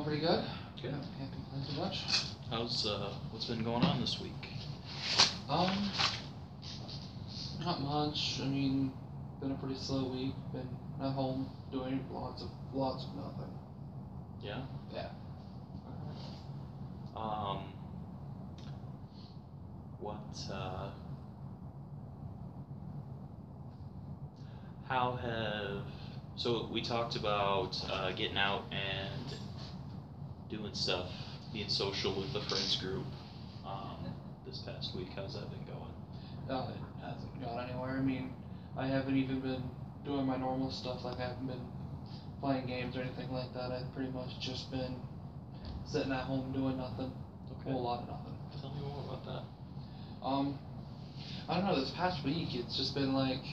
going pretty good. Good. Can't complain too much. How's what's been going on this week? Um, Not much. I mean, been a pretty slow week. Been at home doing lots of nothing. Yeah. Yeah. What how have so we talked about getting out and doing stuff, being social with the friends group this past week. How's that been going? It hasn't gone anywhere. I mean, I haven't even been doing my normal stuff. Like, I haven't been playing games or anything like that. I've pretty much just been sitting at home doing nothing. Okay. A whole lot of nothing. Tell me more about that. I don't know, this past week it's just been like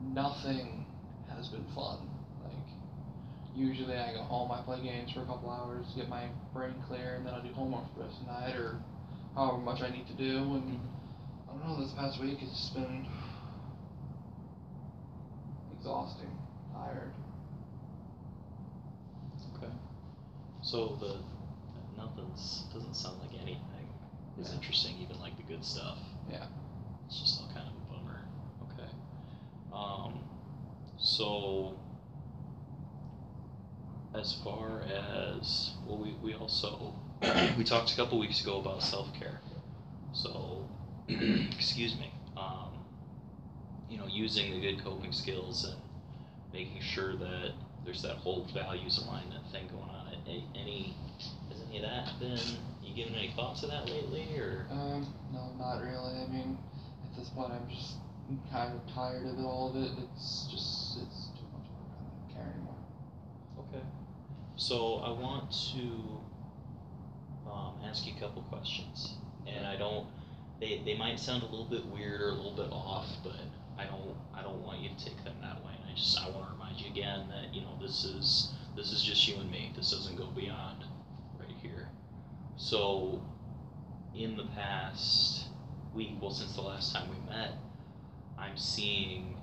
nothing has been fun. Like, usually I go home, I play games for a couple hours, get my brain clear, and then I do homework for the rest of the night or however much I need to do. And I don't know, this past week it's just been exhausting, tired. Okay. So the nothing's doesn't sound like anything is interesting, even like the good stuff. Yeah. It's just all kind of a bummer. Okay. So as far as we also we talked a couple weeks ago about self-care. So excuse me. Using the good coping skills and making sure that there's that whole values alignment thing going on. Has any of that been, you given any thought to that lately, or? No, not really. I mean, at this point I'm just kind of tired of all of it. It's too much work. I don't care anymore. Okay. So I want to ask you a couple questions, and they might sound a little bit weird or a little bit off, but I don't want you to take them that way. And I want to remind you again that this is just you and me. This doesn't go beyond right here. So in the past week, since the last time we met, I'm seeing,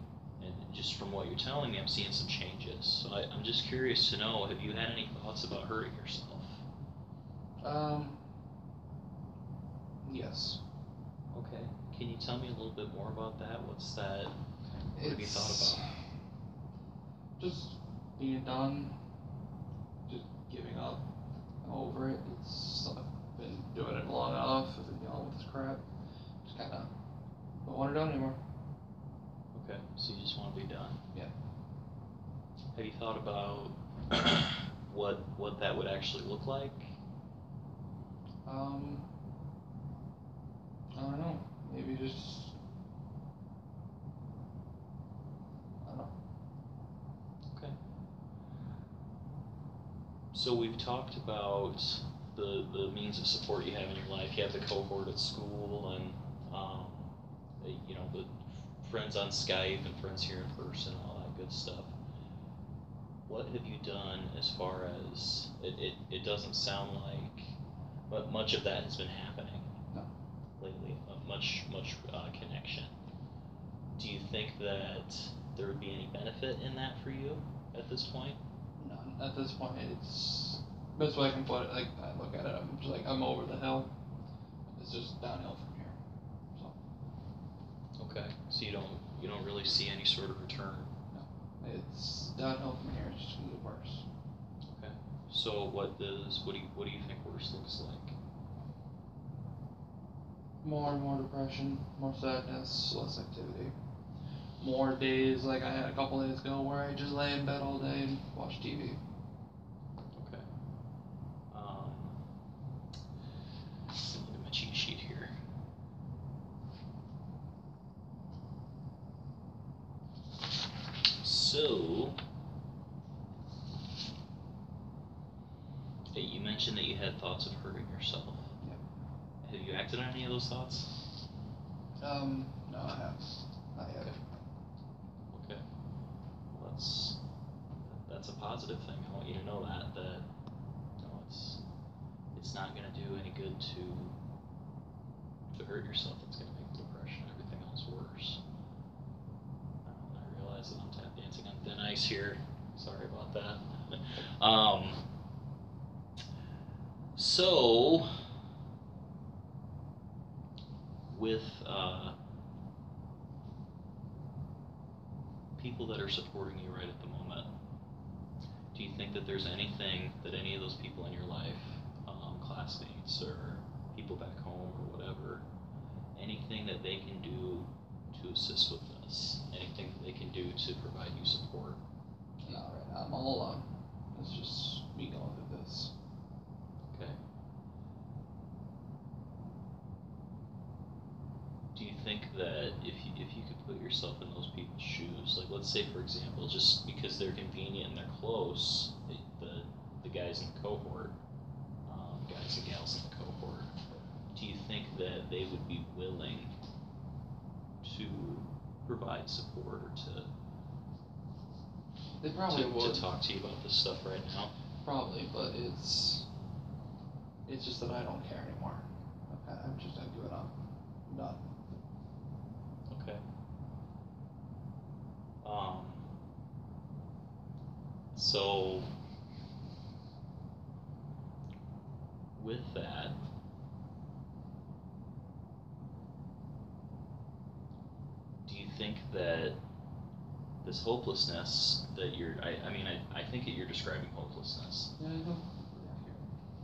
and just from what you're telling me, I'm seeing some changes. So I'm just curious to know, have you had any thoughts about hurting yourself? Yes. Okay. Can you tell me a little bit more about that? What's that? What have you thought about? Just being done. Just giving up. I'm over it. I've been doing it long enough. I've been dealing with this crap. Just kind of don't want it done anymore. Okay. So you just want to be done. Yeah. Have you thought about what that would actually look like? I don't know. Maybe just, I don't know. Okay. So we've talked about the means of support you have in your life. You have the cohort at school, and the friends on Skype and friends here in person, all that good stuff. What have you done as far as it doesn't sound like, but much of that has been happening lately, much connection. Do you think that there would be any benefit in that for you at this point? None. At this point, it's best way I can put it. Like, I look at it, I'm just like, I'm over the hill. It's just downhill from here. So. Okay. So you don't really see any sort of return. No. It's downhill from here. It's just gonna get worse. Okay. So what do you think worse looks like? More and more depression, more sadness, less activity. More days like I had a couple days ago where I just lay in bed all day and watch TV. Okay. Look at my cheat sheet here. So, you mentioned that you had thoughts of hurting yourself. Have you acted on any of those thoughts? No, I haven't. Not yet. Okay. Well, that's a positive thing. I want you to know that it's not going to do any good to hurt yourself. It's going to make the depression and everything else worse. I realize that I'm tap dancing on thin ice here. Sorry about that. So, with people that are supporting you right at the moment, do you think that there's anything that any of those people in your life, classmates or people back home or whatever, anything that they can do to assist with this? Anything that they can do to provide you support? No, right now I'm all alone. It's just me going through this. Okay. Do you think that if you could put yourself in those people's shoes, like let's say for example, just because they're convenient and they're close, the guys in the cohort, guys and gals in the cohort, do you think that they would be willing to provide support or They probably would. to talk to you about this stuff right now? Probably, but it's just that I don't care anymore. Okay, I've given up. I'm done. Okay. So with that, do you think that this hopelessness that you're, I think that you're describing hopelessness. Yeah, I know.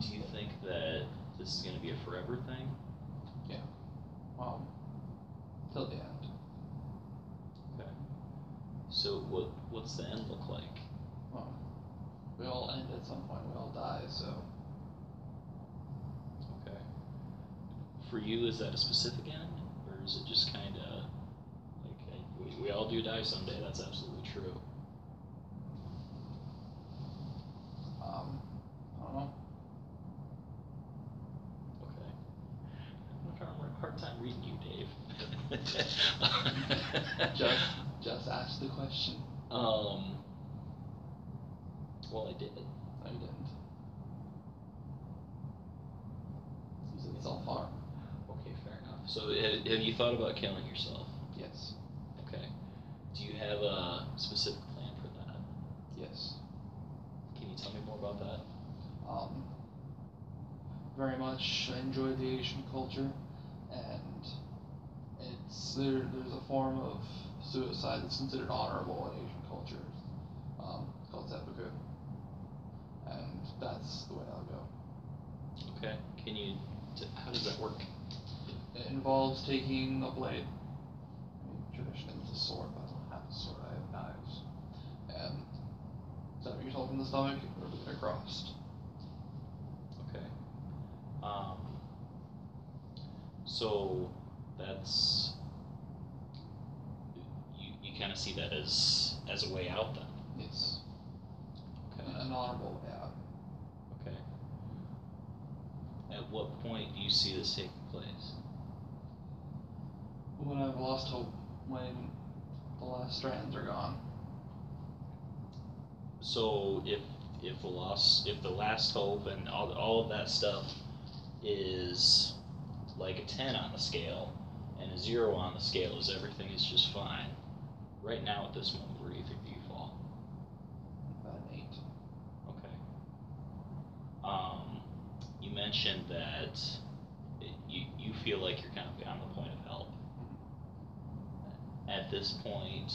Do you think that this is going to be a forever thing? Yeah. Till the end. Okay. So what's the end look like? Well, we all end at some point. We all die, so. Okay. For you, is that a specific end, or is it just kind of like we all do die someday? That's absolutely true. I don't know. Okay. I'm having a hard time reading you, Dave. Just ask the question. Well, I did. No, you didn't. You said self-harm. Okay, fair enough. So, have you thought about killing yourself? Yes. Okay. Do you have a specific plan for that? Yes. Can you tell me more about that? Very much enjoy the Asian culture, and there's a form of suicide that's considered honorable in Asian cultures, called seppuku, and that's the way I'll go. Okay. How does that work? It involves taking a blade. Traditionally it's a sword, but I don't have a sword, I have knives. And stab yourself in the stomach or get across. Okay. So that's you kind of see that as a way out then. Yes. Okay. An honorable way out. Okay. At what point do you see this taking place? When I've lost hope, when the last strands are gone. So if the last hope and all of that stuff is like a 10 on the scale and a 0 on the scale is everything is just fine. Right now at this moment, where do you think you fall? About an 8. Okay. You mentioned that you feel like you're kind of on the point of help. At this point,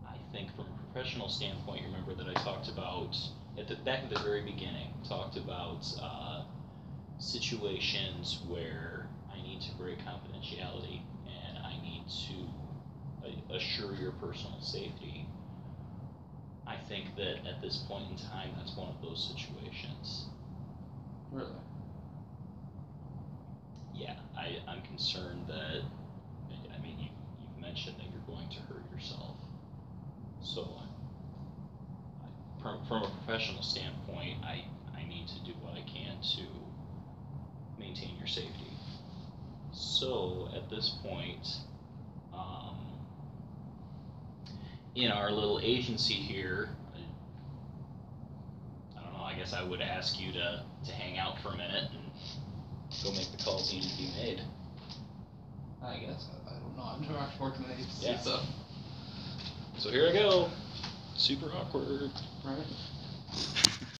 I think from a professional standpoint, you remember that I talked about back at the very beginning, talked about situations where I need to break confidentiality and I need to assure your personal safety. I think that at this point in time, that's one of those situations. Really? Yeah, I'm concerned that, you've mentioned that you're going to hurt yourself. So, from a professional standpoint, I need to do what I can to maintain your safety. So, at this point, in our little agency here, I don't know, I guess I would ask you to hang out for a minute and go make the calls needed to be made. I guess. I don't know. I've never actually worked in an agency, Yeah. So here I go. Super awkward. right?